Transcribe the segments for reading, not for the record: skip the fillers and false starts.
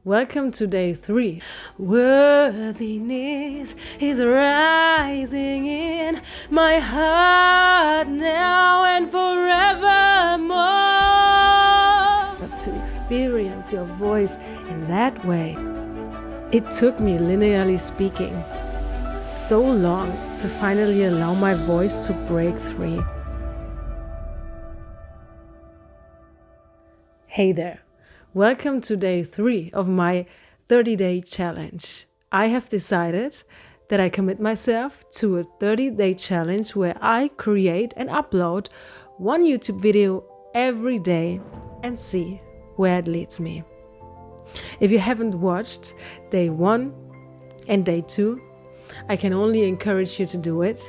Welcome to day 3. Worthiness is rising in my heart now and forevermore. To experience your voice in that way. It took me, linearly speaking, so long to finally allow my voice to break free. Hey there. Welcome to day 3 of my 30-day challenge. I have decided that I commit myself to a 30-day challenge where I create and upload one YouTube video every day and see where it leads me. If you haven't watched day 1 and day 2, I can only encourage you to do it.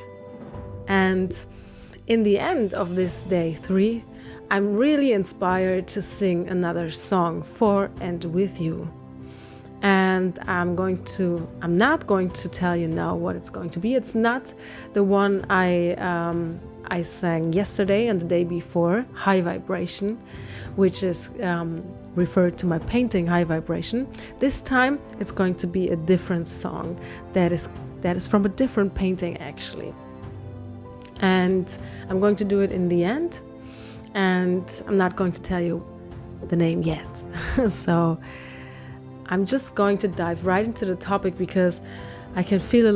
And in the end of this day 3, I'm really inspired to sing another song for and with you. And I'm not going to tell you now what it's going to be. It's not the one I sang yesterday and the day before, High Vibration, which is referred to my painting High Vibration. This time it's going to be a different song that is from a different painting actually. And I'm going to do it in the end. And I'm not going to tell you the name yet. So I'm just going to dive right into the topic because I can feel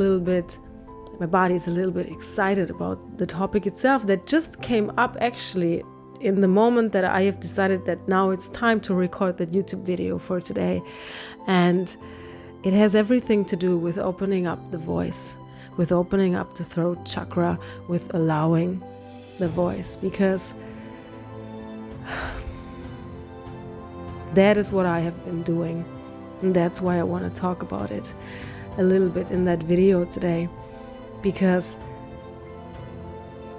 my body is a little bit excited about the topic itself that just came up actually in the moment that I have decided that now it's time to record that YouTube video for today. And it has everything to do with opening up the voice, with opening up the throat chakra, with allowing the voice, because that is what I have been doing, and that's why I want to talk about it a little bit in that video today, because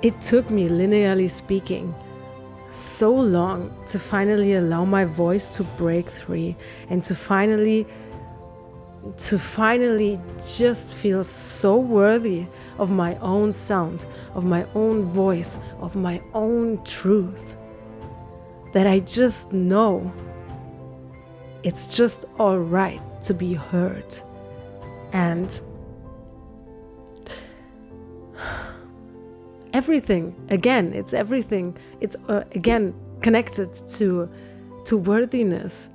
it took me, linearly speaking, so long to finally allow my voice to break free and to finally just feel so worthy of my own sound, of my own voice, of my own truth, that I just know it's just all right to be heard. And everything, again, it's again connected to worthiness,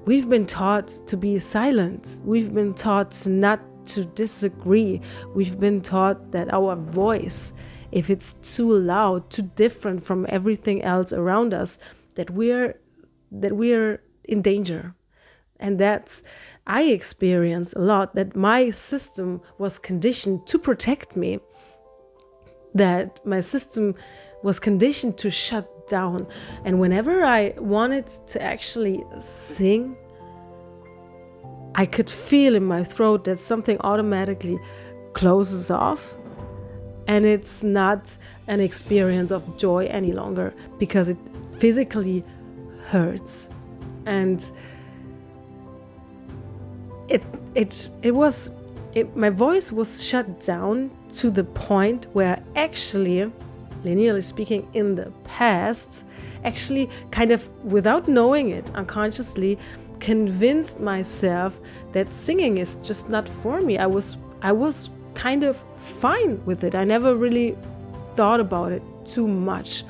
we've been taught to be silent. We've been taught not to disagree. We've been taught that our voice, if it's too loud, too different from everything else around us, that we're in danger. And I experienced a lot that my system was conditioned to protect me, that my system was conditioned to shut down. And whenever I wanted to actually sing, I could feel in my throat that something automatically closes off. And it's not an experience of joy any longer because it physically hurts. And my voice was shut down to the point where actually, linearly speaking, in the past, actually kind of without knowing it, unconsciously convinced myself that singing is just not for me. I was kind of fine with it. I never really thought about it too much,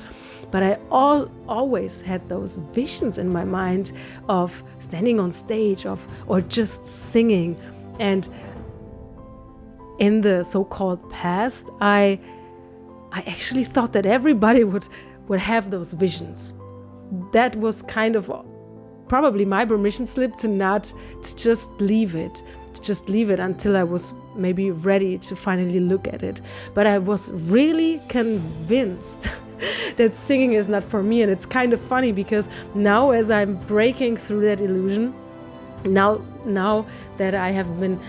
but I always had those visions in my mind of standing on stage or just singing. And in the so-called past, I actually thought that everybody would have those visions. That was kind of probably my permission slip to just leave it until I was maybe ready to finally look at it. But I was really convinced that singing is not for me. And it's kind of funny because now, as I'm breaking through that illusion, now that I have been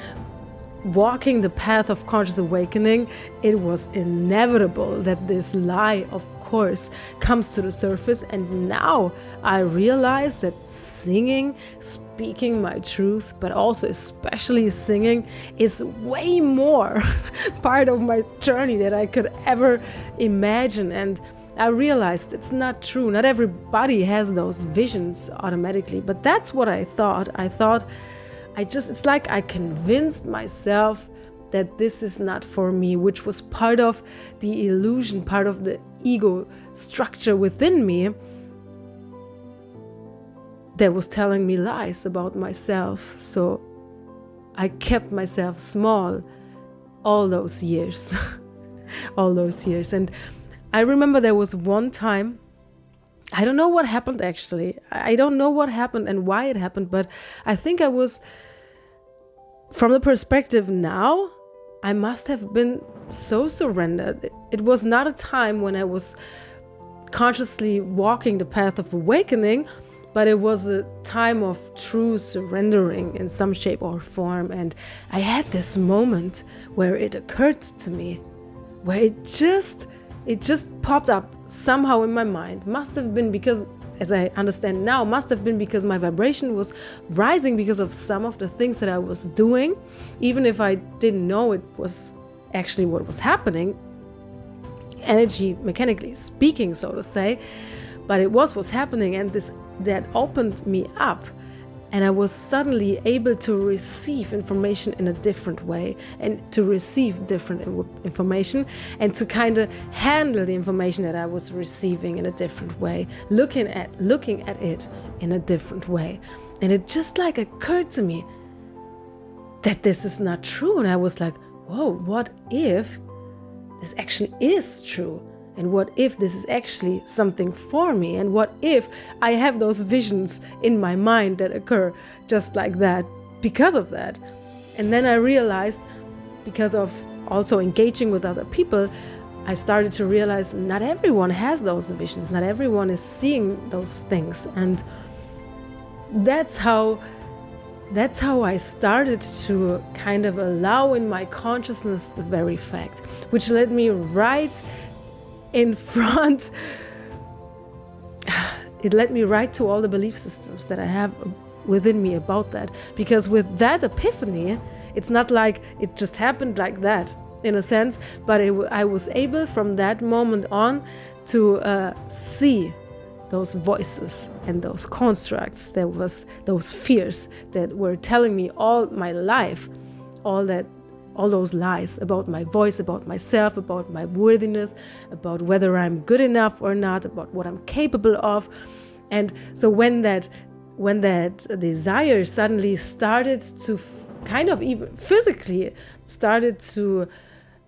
walking the path of conscious awakening, it was inevitable that this lie, of course, comes to the surface. And now I realize that singing, speaking my truth, but also especially singing, is way more part of my journey that I could ever imagine. And I realized it's not true. Not everybody has those visions automatically, but that's what I thought. It's like I convinced myself that this is not for me, which was part of the illusion, part of the ego structure within me that was telling me lies about myself. So I kept myself small all those years. And I remember there was one time, I don't know what happened actually. I don't know what happened and why it happened, but I think I was, from the perspective now, I must have been so surrendered. It was not a time when I was consciously walking the path of awakening, but it was a time of true surrendering in some shape or form. And I had this moment where it occurred to me, where it just popped up somehow in my mind. Must have been because, as I understand now, must have been because my vibration was rising because of some of the things that I was doing, even if I didn't know it was actually what was happening, energy mechanically speaking, so to say. But it was happening, and that opened me up, and I was suddenly able to receive information in a different way, and to receive different information, and to kind of handle the information that I was receiving in a different way, looking at it in a different way. And it just like occurred to me that this is not true. And I was like, whoa, what if this actually is true? And what if this is actually something for me? And what if I have those visions in my mind that occur just like that because of that? And then I realized, because of also engaging with other people, I started to realize not everyone has those visions. Not everyone is seeing those things. And that's how I started to kind of allow in my consciousness the very fact, which led me right in front. It led me right to all the belief systems that I have within me about that. Because with that epiphany, it's not like it just happened like that, in a sense, but I was able from that moment on to see those voices and those constructs, there was those fears that were telling me all my life, all those lies about my voice, about myself, about my worthiness, about whether I'm good enough or not, about what I'm capable of. And so when that desire suddenly started to kind of even physically started to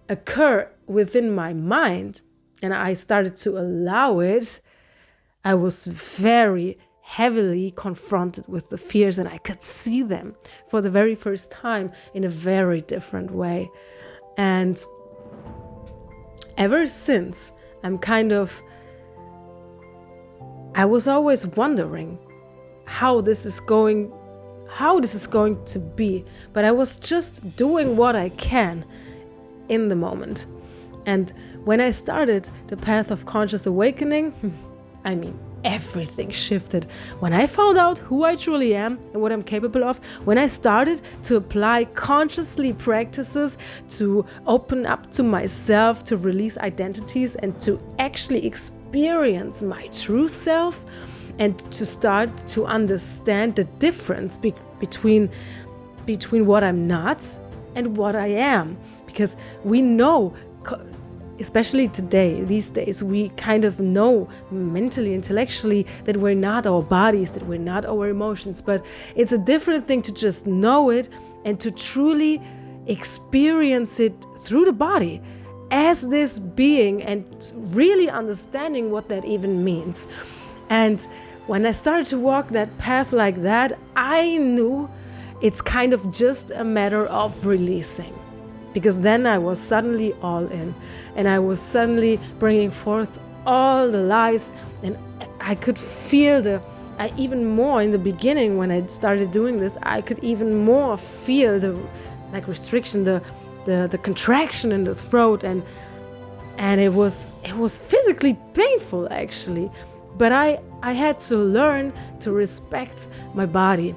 occur within my mind, and I started to allow it, I was very heavily confronted with the fears, and I could see them for the very first time in a very different way. And ever since, I was always wondering how this is going to be, but I was just doing what I can in the moment. And when I started the path of conscious awakening, everything shifted. When I found out who I truly am and what I'm capable of, when I started to apply consciously practices to open up to myself, to release identities, and to actually experience my true self, and to start to understand the difference between what I'm not and what I am. Because we know, especially these days, we kind of know mentally, intellectually that we're not our bodies, that we're not our emotions. But it's a different thing to just know it and to truly experience it through the body as this being, and really understanding what that even means. And when I started to walk that path like that, I knew it's kind of just a matter of releasing. Because then I was suddenly all in, and I was suddenly bringing forth all the lies, and I could feel even more in the beginning when I started doing this, I could even more feel the restriction, the contraction in the throat, and it was physically painful actually. But I had to learn to respect my body.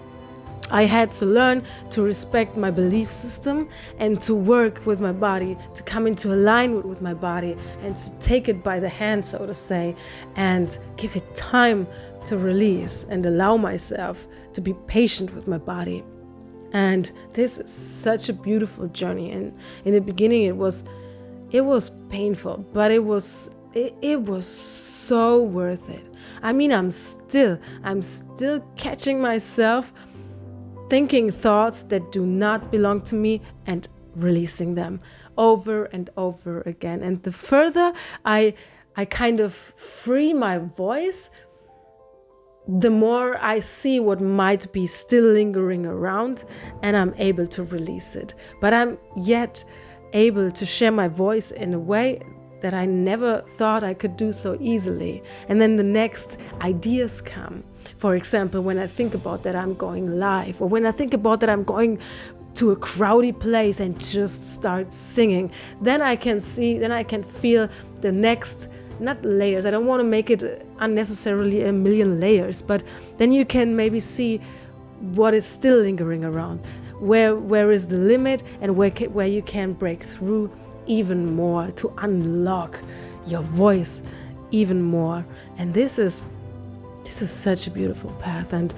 I had to learn to respect my belief system and to work with my body, to come into alignment with my body and to take it by the hand, so to say, and give it time to release and allow myself to be patient with my body. And this is such a beautiful journey. And in the beginning, it was painful, but it was so worth it. I mean, I'm still catching myself thinking thoughts that do not belong to me and releasing them over and over again. And the further I kind of free my voice, the more I see what might be still lingering around, and I'm able to release it. But I'm yet able to share my voice in a way that I never thought I could do so easily. And then the next ideas come. For example, when I think about that I'm going live, or when I think about that I'm going to a crowdy place and just start singing, then I can feel the next, not layers, I don't want to make it unnecessarily a million layers, but then you can maybe see what is still lingering around, where is the limit, and where you can break through even more to unlock your voice even more. And this is such a beautiful path, and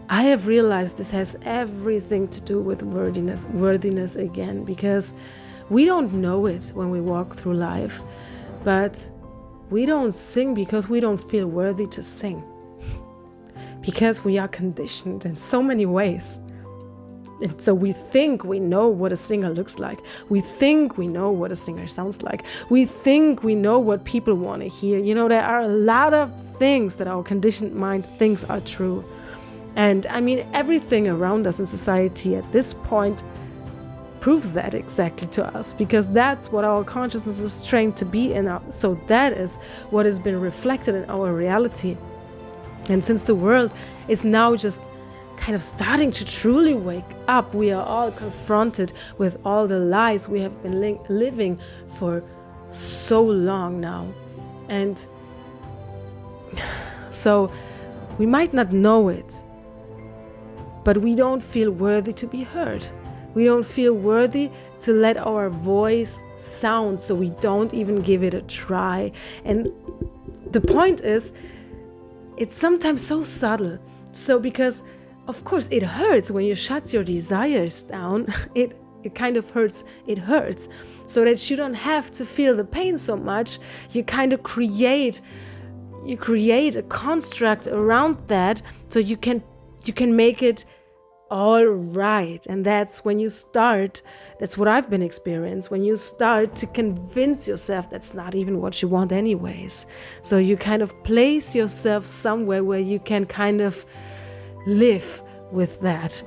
I have realized this has everything to do with worthiness again, because we don't know it when we walk through life, but we don't sing because we don't feel worthy to sing, because we are conditioned in so many ways. And so we think we know what a singer looks like. We think we know what a singer sounds like. We think we know what people want to hear. You know, there are a lot of things that our conditioned mind thinks are true. And I mean, everything around us in society at this point proves that exactly to us, because that's what our consciousness is trained to be in. So that is what has been reflected in our reality. And since the world is now just kind of starting to truly wake up, we are all confronted with all the lies we have been living for so long now. And so we might not know it, but we don't feel worthy to be heard. We don't feel worthy to let our voice sound, so we don't even give it a try. And the point is, it's sometimes so subtle. So because of course it hurts when you shut your desires down, it kind of hurts, it hurts. So that you don't have to feel the pain so much, you kind of create a construct around that, so you can make it all right. And that's when you start, that's what I've been experiencing, when you start to convince yourself that's not even what you want anyways. So you kind of place yourself somewhere where you can kind of live with that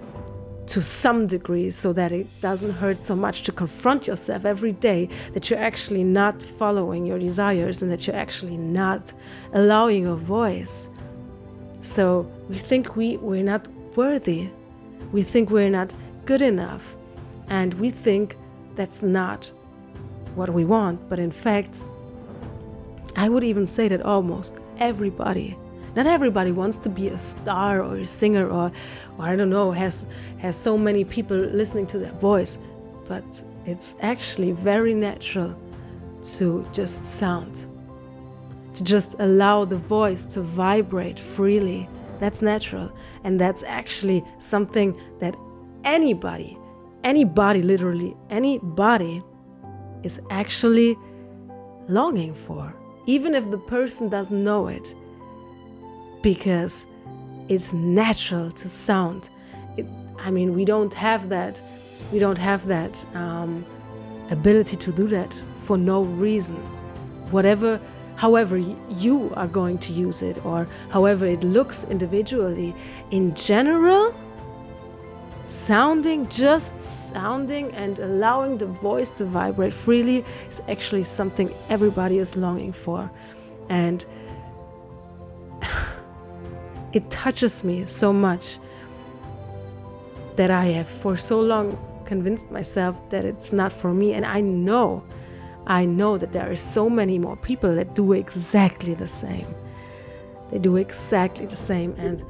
to some degree, so that it doesn't hurt so much to confront yourself every day that you're actually not following your desires and that you're actually not allowing your voice. So we think we're not worthy. We think we're not good enough, and we think that's not what we want. But in fact, I would even say that almost everybody, not everybody wants to be a star or a singer or I don't know, has so many people listening to their voice, but it's actually very natural to just sound, to just allow the voice to vibrate freely. That's natural, and that's actually something that anybody, literally anybody, is actually longing for, even if the person doesn't know it, because it's natural to sound. We don't have that ability to do that for no reason. However you are going to use it, or however it looks individually, in general, just sounding and allowing the voice to vibrate freely is actually something everybody is longing for. And it touches me so much that I have for so long convinced myself that it's not for me. And I know that there are so many more people that do exactly the same. They do exactly the same. And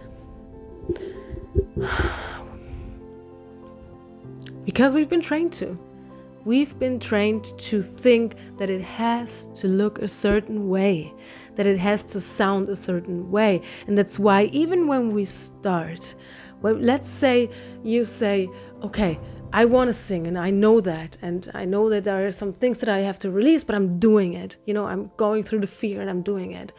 Because we've been trained to. We've been trained to think that it has to look a certain way, that it has to sound a certain way. And that's why even when we start, well, let's say you say, okay, I want to sing and I know that. And I know that there are some things that I have to release, but I'm doing it. I'm going through the fear and I'm doing it.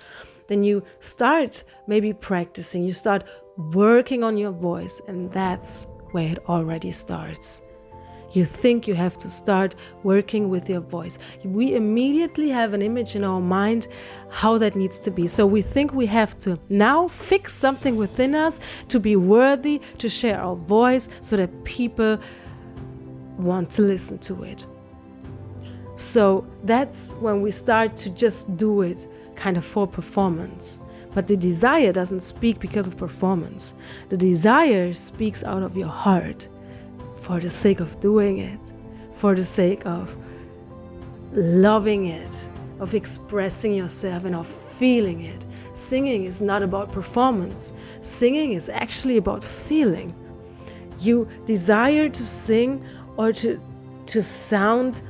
Then you start maybe practicing, you start working on your voice, and that's where it already starts. You think you have to start working with your voice. We immediately have an image in our mind how that needs to be. So we think we have to now fix something within us to be worthy, to share our voice so that people want to listen to it. So that's when we start to just do it kind of for performance. But the desire doesn't speak because of performance. The desire speaks out of your heart. For the sake of doing it, for the sake of loving it, of expressing yourself and of feeling it. Singing is not about performance. Singing is actually about feeling. You desire to sing or to sound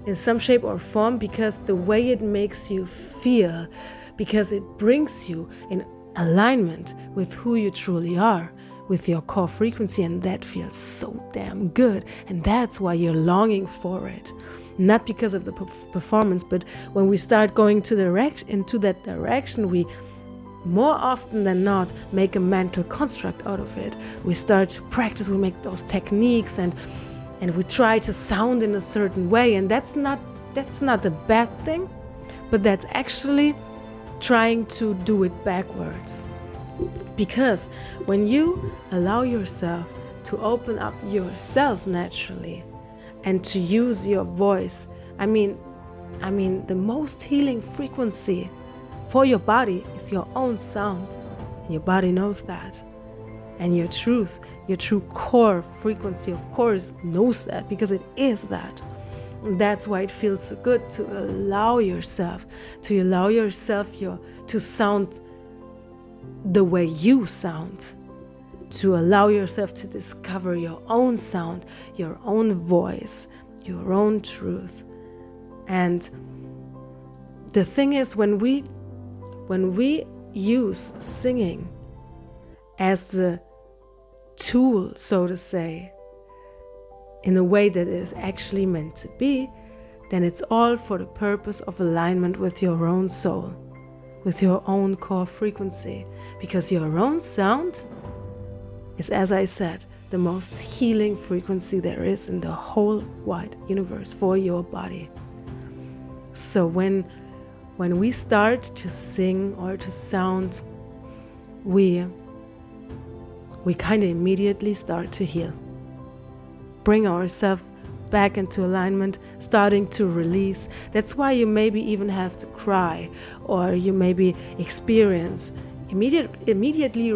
in some shape or form because the way it makes you feel, because it brings you in alignment with who you truly are, with your core frequency, and that feels so damn good. And that's why you're longing for it. Not because of the performance, but when we start going into that direction, we more often than not make a mental construct out of it. We start to practice, we make those techniques, and we try to sound in a certain way. And that's not a bad thing, but that's actually trying to do it backwards. Because when you allow yourself to open up yourself naturally and to use your voice, I mean the most healing frequency for your body is your own sound. And your body knows that. And your true core frequency, of course, knows that because it is that. And that's why it feels so good to allow yourself to sound the way you sound, to allow yourself to discover your own sound, your own voice, your own truth. And the thing is, when we use singing as the tool, so to say, in the way that it is actually meant to be, then it's all for the purpose of alignment with your own soul, with your own core frequency. Because your own sound is, as I said, the most healing frequency there is in the whole wide universe for your body. So when we start to sing or to sound, we kind of immediately start to heal. Bring ourselves back into alignment, starting to release. That's why you maybe even have to cry, or you maybe immediately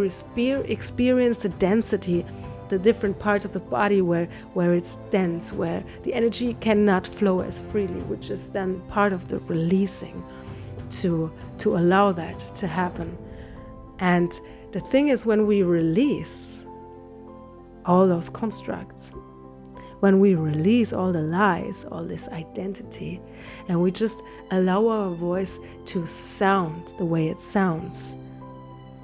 experience the density, the different parts of the body where it's dense, where the energy cannot flow as freely, which is then part of the releasing to allow that to happen. And the thing is, when we release all those constructs, when we release all the lies, all this identity, and we just allow our voice to sound the way it sounds.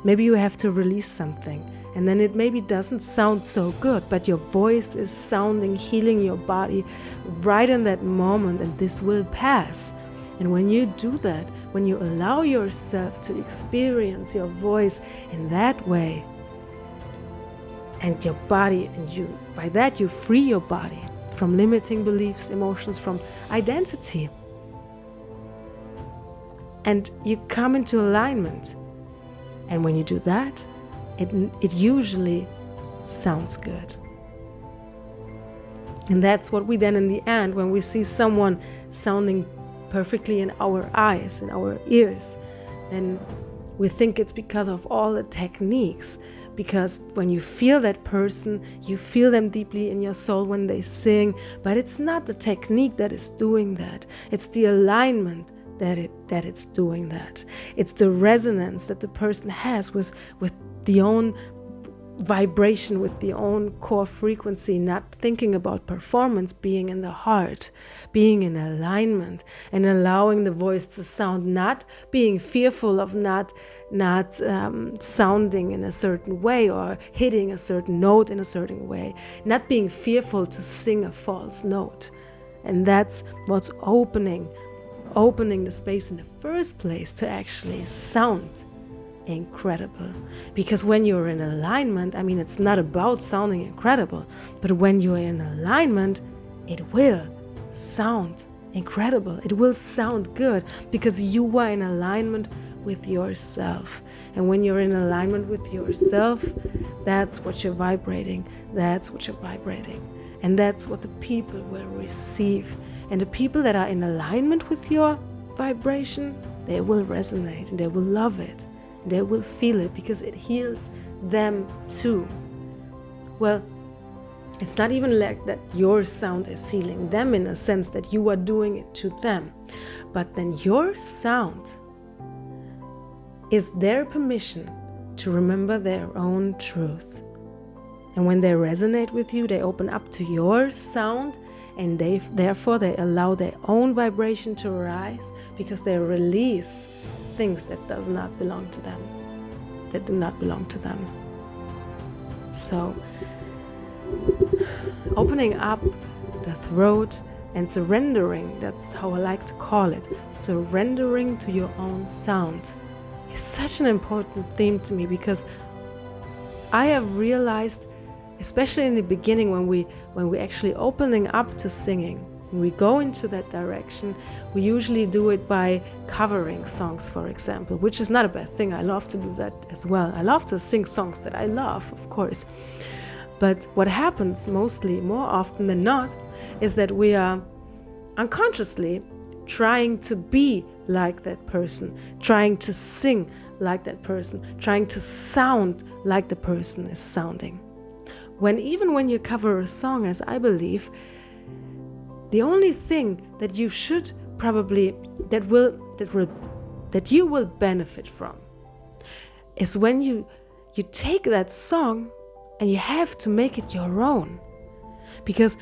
Maybe you have to release something, and then it maybe doesn't sound so good, but your voice is sounding, healing your body right in that moment, and this will pass. And when you do that, when you allow yourself to experience your voice in that way, and your body, and by that you free your body from limiting beliefs, emotions, from identity, and you come into alignment. And when you do that, it usually sounds good. And that's what we then, in the end, when we see someone sounding perfectly in our eyes, in our ears, then we think it's because of all the techniques. Because when you feel that person, you feel them deeply in your soul when they sing. But it's not the technique that is doing that. It's the alignment that it's doing that. It's the resonance that the person has with vibration with the own core frequency, not thinking about performance, being in the heart, being in alignment, and allowing the voice to sound, not being fearful of not sounding in a certain way or hitting a certain note in a certain way, not being fearful to sing a false note. And that's what's opening the space in the first place to actually sound incredible. Because when you're in alignment, it's not about sounding incredible, but when you're in alignment, it will sound incredible. It will sound good because you are in alignment with yourself. And when you're in alignment with yourself, that's what you're vibrating. That's what you're vibrating. And that's what the people will receive. And the people that are in alignment with your vibration, they will resonate and they will love it. They will feel it because it heals them too. Well, it's not even like that your sound is healing them in a sense that you are doing it to them. But then your sound is their permission to remember their own truth. And when they resonate with you, they open up to your sound, and therefore they allow their own vibration to rise because they release things that do not belong to them. So opening up the throat and surrendering, that's how I like to call it, surrendering to your own sound, is such an important theme to me, because I have realized, especially in the beginning, when we actually opening up to singing, when we go into that direction, we usually do it by covering songs, for example, which is not a bad thing. I love to do that as well. I love to sing songs that I love, of course. But what happens mostly, more often than not, is that we are unconsciously trying to be like that person, trying to sing like that person, trying to sound like the person is sounding. Even when you cover a song, as I believe, the only thing that you should probably that you will benefit from is when you take that song and you have to make it your own. Because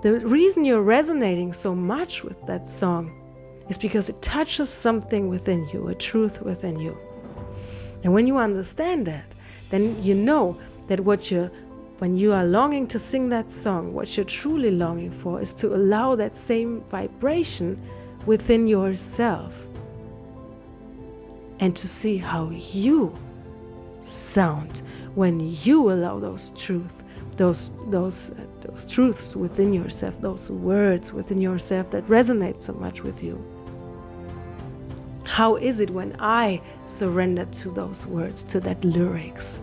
the reason you're resonating so much with that song is because it touches something within you, a truth within you. And when you understand that, then you know that when you are longing to sing that song, what you're truly longing for is to allow that same vibration within yourself and to see how you sound when you allow those truths within yourself, those words within yourself that resonate so much with you. How is it when I surrender to those words, to that lyrics?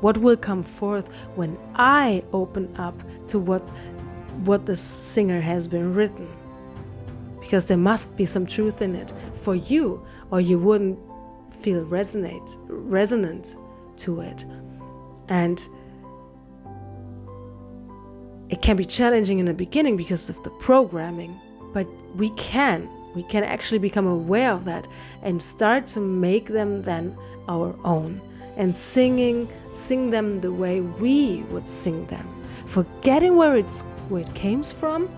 What will come forth when I open up to what the singer has been written? Because there must be some truth in it for you, or you wouldn't feel resonant to it. And it can be challenging in the beginning because of the programming, but we can actually become aware of that and start to make them then our own, and sing them the way we would sing them, forgetting where it came from,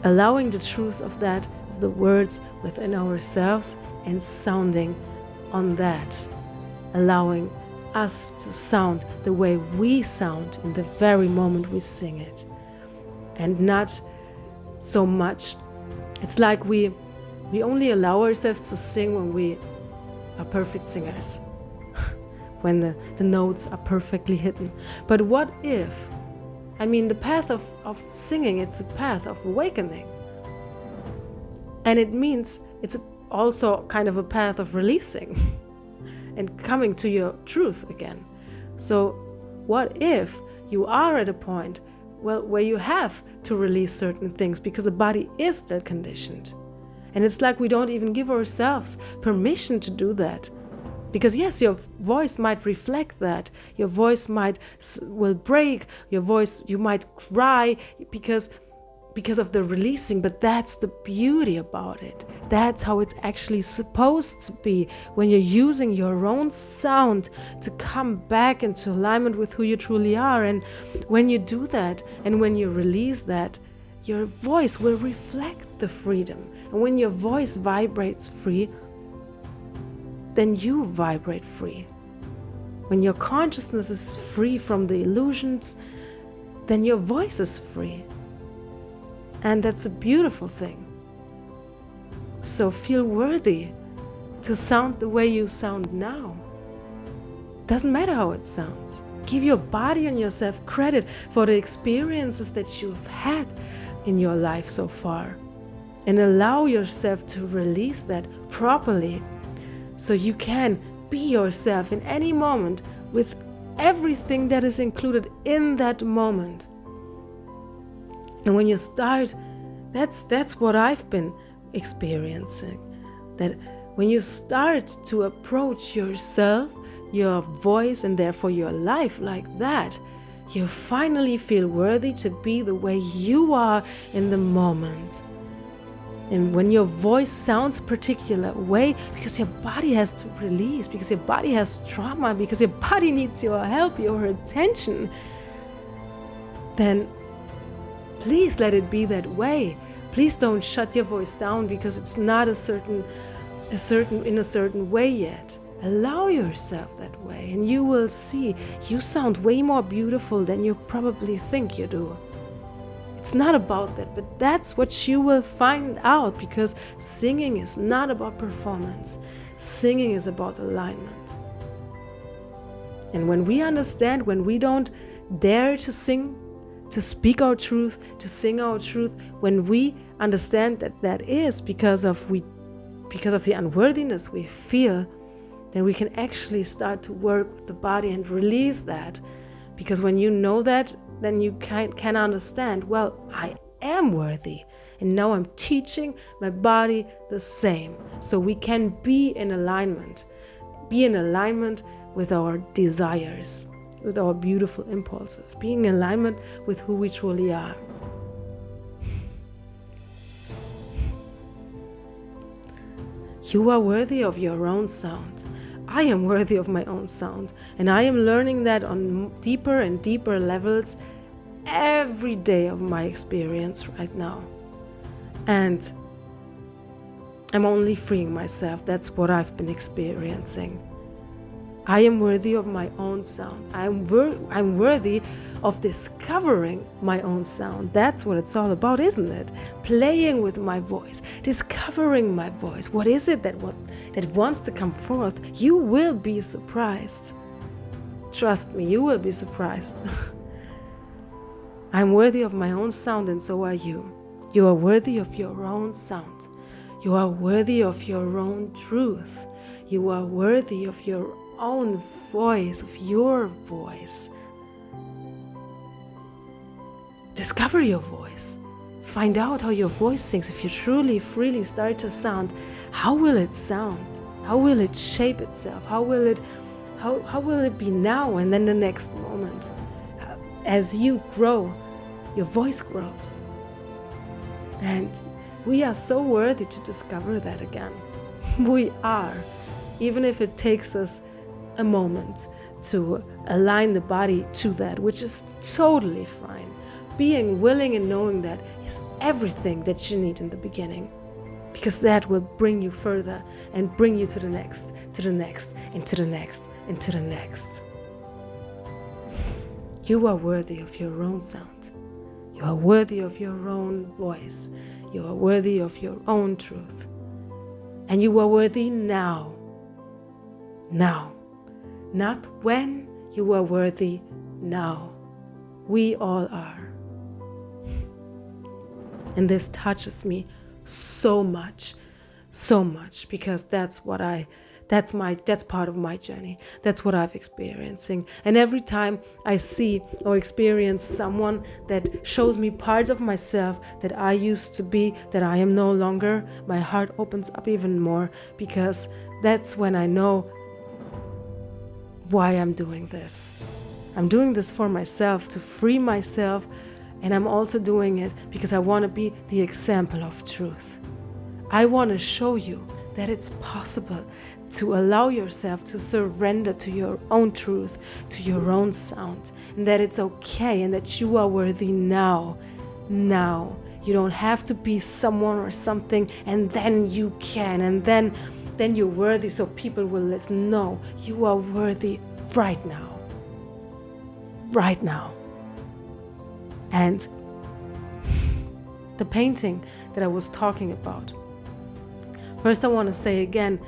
allowing the truth of the words within ourselves and sounding on that, allowing us to sound the way we sound in the very moment we sing it, and not so much. It's like we only allow ourselves to sing when we are perfect singers, when the notes are perfectly hidden. But what if, the path of singing, it's a path of awakening, and it means it's also kind of a path of releasing and coming to your truth again. So what if you are at a point where you have to release certain things because the body is still conditioned, and it's like we don't even give ourselves permission to do that, because yes, your voice might reflect that, your voice will break, your voice, you might cry because because of the releasing, but that's the beauty about it. That's how it's actually supposed to be, when you're using your own sound to come back into alignment with who you truly are. And when you do that, and when you release that, your voice will reflect the freedom. And when your voice vibrates free, then you vibrate free. When your consciousness is free from the illusions, then your voice is free. And that's a beautiful thing. So feel worthy to sound the way you sound now. Doesn't matter how it sounds. Give your body and yourself credit for the experiences that you've had in your life so far. And allow yourself to release that properly, so you can be yourself in any moment with everything that is included in that moment. And when you start, that's what I've been experiencing, that when you start to approach yourself, your voice, and therefore your life like that, you finally feel worthy to be the way you are in the moment. And when your voice sounds a particular way, because your body has to release, because your body has trauma, because your body needs your help, your attention, then please let it be that way. Please don't shut your voice down because it's not in a certain way yet. Allow yourself that way, and you will see you sound way more beautiful than you probably think you do. It's not about that, but that's what you will find out, because singing is not about performance. Singing is about alignment. And when we understand, when we don't dare to sing, to speak our truth, to sing our truth, when we understand that that is because of the unworthiness we feel, then we can actually start to work with the body and release that. Because when you know that, then you can understand, well, I am worthy. And now I'm teaching my body the same. So we can be in alignment with our desires, with our beautiful impulses, being in alignment with who we truly are. You are worthy of your own sound. I am worthy of my own sound, and I am learning that on deeper and deeper levels every day of my experience right now. And I'm only freeing myself. That's what I've been experiencing. I am worthy of my own sound. I'm worthy of discovering my own sound. That's what it's all about, isn't it? Playing with my voice, discovering my voice. What is it that wants to come forth? You will be surprised. Trust me, you will be surprised. I'm worthy of my own sound, and so are you. You are worthy of your own sound. You are worthy of your own truth. You are worthy of your own voice, of your voice. Discover your voice. Find out how your voice sings. If you truly, freely start to sound, how will it sound? How will it shape itself? How will it be now and then the next moment? As you grow, your voice grows. And we are so worthy to discover that again. We are. Even if it takes us a moment to align the body to that, which is totally fine. Being willing and knowing that is everything that you need in the beginning, because that will bring you further and bring you to the next, to the next, and to the next, and to the next. You are worthy of your own sound. You are worthy of your own voice. You are worthy of your own truth. And you are worthy now. Now. Not when. You are worthy now. We all are. And this touches me so much, because that's part of my journey. That's what I've experiencing. And every time I see or experience someone that shows me parts of myself that I used to be, that I am no longer, my heart opens up even more, because that's when I know why I'm doing this. I'm doing this for myself, to free myself And I'm also doing it because I want to be the example of truth. I want to show you that it's possible to allow yourself to surrender to your own truth, to your own sound, and that it's okay and that you are worthy now. Now. You don't have to be someone or something and then you can, and then you're worthy so people will listen. No, you are worthy right now. Right now. And the painting that I was talking about. First, I want to say again,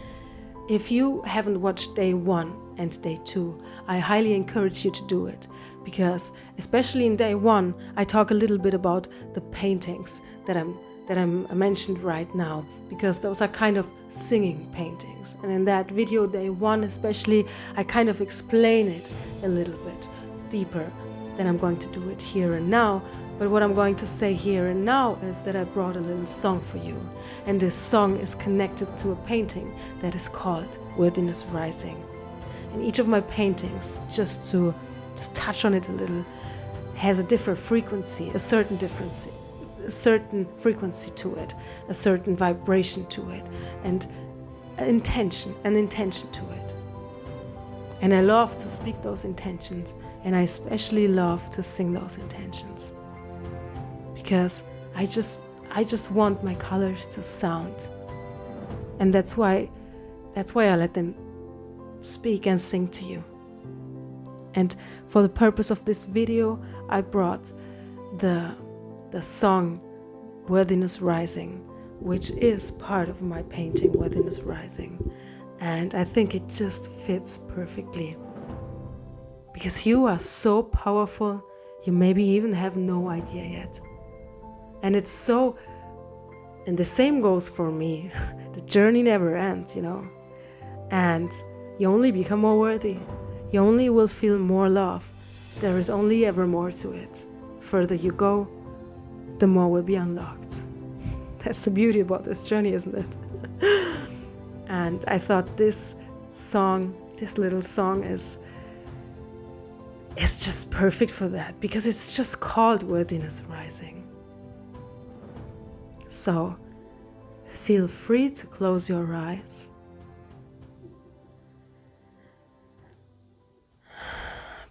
if you haven't watched day 1 and day 2, I highly encourage you to do it, because especially in day 1, I talk a little bit about the paintings that I'm mentioned right now, because those are kind of singing paintings. And in that video, day 1 especially, I kind of explain it a little bit deeper than I'm going to do it here and now. But what I'm going to say here and now is that I brought a little song for you. And this song is connected to a painting that is called Worthiness Rising. And each of my paintings, just to touch on it a little, has a different frequency, a certain frequency to it, a certain vibration to it, and an intention to it. And I love to speak those intentions, and I especially love to sing those intentions. Because I just want my colors to sound. And that's why I let them speak and sing to you. And for the purpose of this video, I brought the song Worthiness Rising, which is part of my painting Worthiness Rising. And I think it just fits perfectly. Because you are so powerful, you maybe even have no idea yet. And it's so, and the same goes for me. The journey never ends, And you only become more worthy. You only will feel more love. There is only ever more to it. The further you go, the more will be unlocked. That's the beauty about this journey, isn't it? And I thought this little song is just perfect for that, because it's just called Worthiness Rising. So feel free to close your eyes.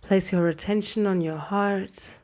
Place your attention on your heart,